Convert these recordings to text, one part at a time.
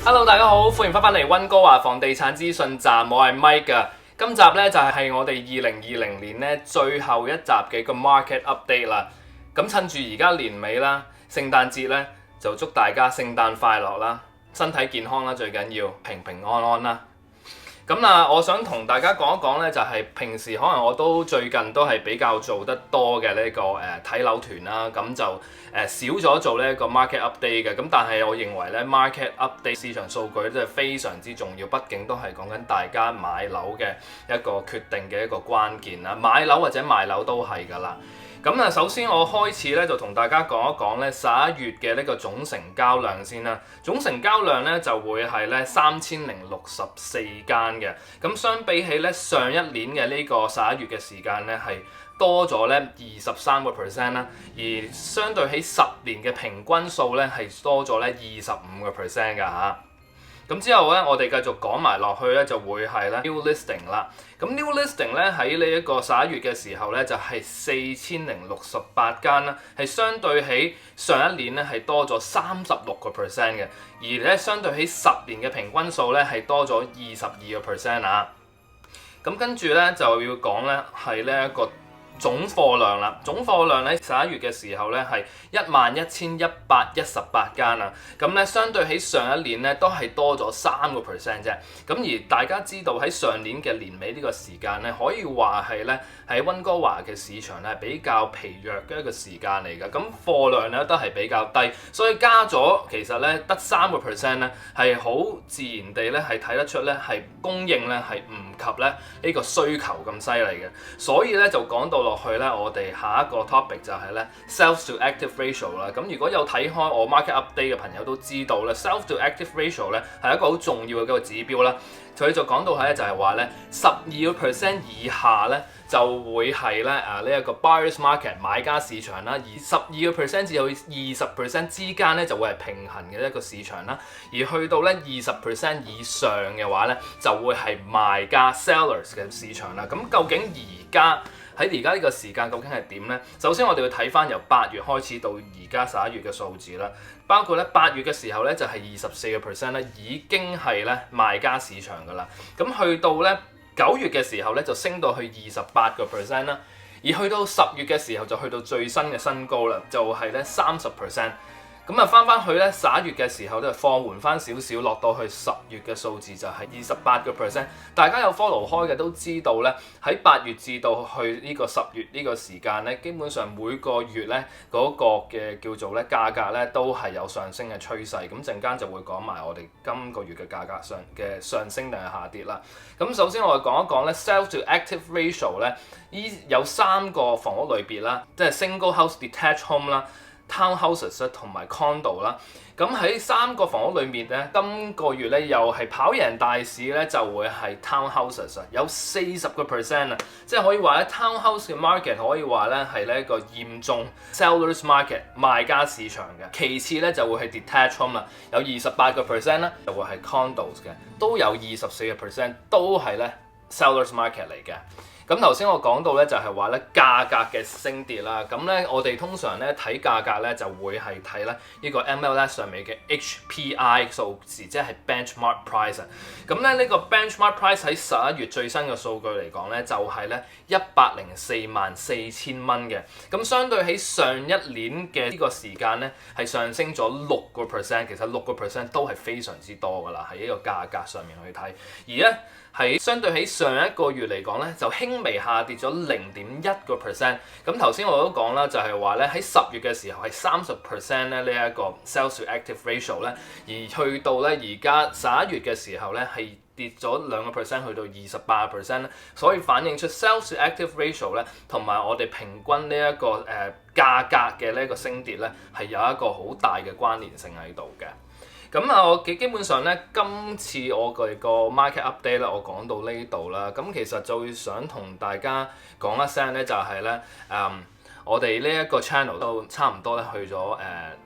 Hello， 大家好，歡迎翻嚟溫哥華房地產資訊站，我係 Mike 噶。今集咧就係我哋2020年咧最後一集嘅個 market update 啦。咁趁住而家年尾啦，聖誕節咧就祝大家聖誕快樂啦，身體健康啦，最緊要平平安安啦。咁啊，我想同大家講一講咧，就係平時可能我都最近都係比較做得多嘅呢個睇樓團啦，咁就少咗做呢個 market update 嘅。咁但係我認為咧 market update 市場數據都係非常之重要，畢竟都係講緊大家買樓嘅一個決定嘅一個關鍵啦，買樓或者賣樓都係㗎啦。咁啊，首先我開始咧就同大家講一講咧11月嘅呢個總成交量先啦。總成交量咧就會係咧3064間嘅。咁相比起咧上一年嘅呢個11月嘅時間咧係多咗咧23%啦，而相對起10年嘅平均數咧係多咗咧25%㗎嚇。咁之後咧，我哋繼續講埋落去咧，就會係咧 new listing 啦。咁 new listing 咧喺呢一個11月嘅時候咧，就係4068間啦，係相對起上一年咧係多咗36%嘅，而咧相對起10年嘅平均數咧係多咗22%啊。咁跟住咧就要講咧係呢一個總貨量啦，總貨量咧11月嘅時候咧係11118間啊，咁咧相對起上一年咧都係多咗3%啫。咁而大家知道喺上年嘅年尾呢個時間咧，可以話係咧喺溫哥華嘅市場咧比較疲弱嘅一個時間嚟㗎。咁貨量咧都係比較低，所以加咗其實咧得3%咧係好自然地咧係睇得出咧係供應咧係唔及咧呢個需求咁犀利嘅。所以咧就講到落去咧，我哋下一個 topic 就係咧 sales to active ratio 啦。咁如果有睇開我 market update 嘅朋友都知道咧 sales to active ratio 咧係一個好重要嘅一個指標啦。佢就講到係咧就係話咧12% 以下咧就會係咧呢一個 buyers market 買家市場啦，而12% 至到20% 之間咧就會係平衡嘅一個市場啦，而去到咧20% 以上嘅話咧就會係賣家 sellers 嘅市場啦。咁究竟喺而家呢個時間究竟係點呢？首先我哋要睇翻由8月開始到而家11月嘅數字啦，包括咧8月嘅時候咧就係24% 咧已經係咧賣家市場噶啦，咁去到咧9月嘅時候咧就升到去28% 啦，而去到10月嘅時候就去到最新嘅新高啦，就係咧30%。咁啊，翻去咧11月嘅時候咧放緩翻少少，落到去10月嘅數字就係28%。大家有 follow 開嘅都知道咧，喺8月至到去呢個10月呢個時間咧，基本上每個月咧嗰個嘅叫做咧價格咧都係有上升嘅趨勢。咁陣間就會講埋我哋今個月嘅價格上升定係下跌啦。咁首先我哋講一講咧 sales to active ratio 咧，有3個房屋類別啦，即係 single house detached home 啦、townhouses 同埋 condo 啦，咁喺3個房屋裏面咧，今個月咧又係跑贏大市咧，就會係 townhouses 有40% 啊，即係可以話咧 townhouse 嘅 market 可以話咧係呢一個嚴重 sellers market 賣家市場嘅。其次咧就會係 detached home 啦，有28% 啦，就會係 condos 嘅，都有24% 都係咧 sellers market 嚟嘅。咁頭先我講到咧就係話咧價格嘅升跌啦，咁咧我哋通常咧睇價格咧就會係睇咧呢個 MLS 上面嘅 HPI 數字，即係 benchmark price。咁咧呢個 benchmark price 喺11月最新嘅數據嚟講咧就係咧1044000蚊嘅，咁相對起上一年嘅呢個時間咧係上升咗6%，其實6% 都係非常之多㗎啦，喺呢個價格上面去睇，而咧喺相對起上一個月嚟講咧，就輕微下跌咗0.1%。咁頭先我都講啦，就係話咧喺10月嘅時候係30% 咧呢一個 sales to active ratio 咧，而去到咧而家11月嘅時候咧係跌咗2% 去到28%咧，所以反映出 sales to active ratio 咧同埋我哋平均呢一個價格嘅呢一個升跌咧係有一個好大嘅關聯性喺度嘅。咁啊，我基本上咧，今次我哋個 market update 咧，我講到呢度啦。咁其實就會想同大家講一聲咧，就係咧，我哋呢一個 channel 都差唔多咧去咗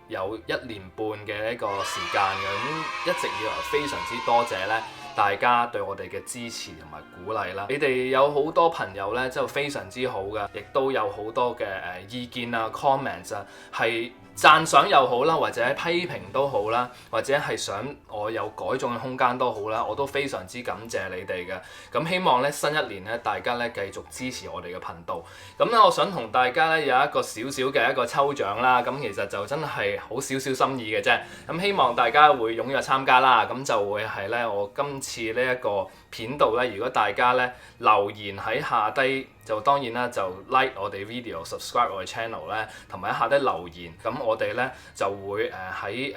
有1年半嘅一個時間嘅，咁一直以來非常之多謝咧大家對我哋嘅支持同埋鼓勵啦。你哋有好多朋友咧，就非常之好嘅，亦都有好多嘅意見啊 comments 啊，係讚賞又好啦，或者批評都好啦，或者係想我有改進嘅空間都好啦，我都非常之感謝你哋嘅。咁希望咧新一年咧，大家咧繼續支持我哋嘅頻道。咁咧，我想同大家咧有一個小小嘅一個抽獎啦。咁其實就真係好少少心意嘅啫。咁希望大家會踴躍參加啦。咁就會係咧我今次呢一個片度咧，如果大家咧留言喺下低，就當然啦，就 like 我哋 video、subscribe 我哋 channel 咧，同埋喺下低留言。咁我哋咧就會喺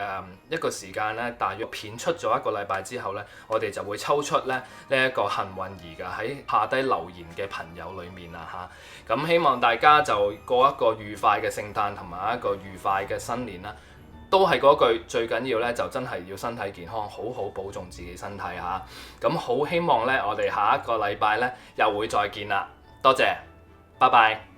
一個時間咧，大約片出咗一個禮拜之後咧，我哋就會抽出咧呢一個幸運兒㗎喺下低留言嘅朋友裡面啊嚇。咁希望大家就過一個愉快嘅聖誕同埋一個愉快嘅新年啦。都係嗰句，最緊要咧就真係要身體健康，好好保重自己身體嚇。咁好希望咧，我哋下一個禮拜咧又會再見啦。多謝，拜拜。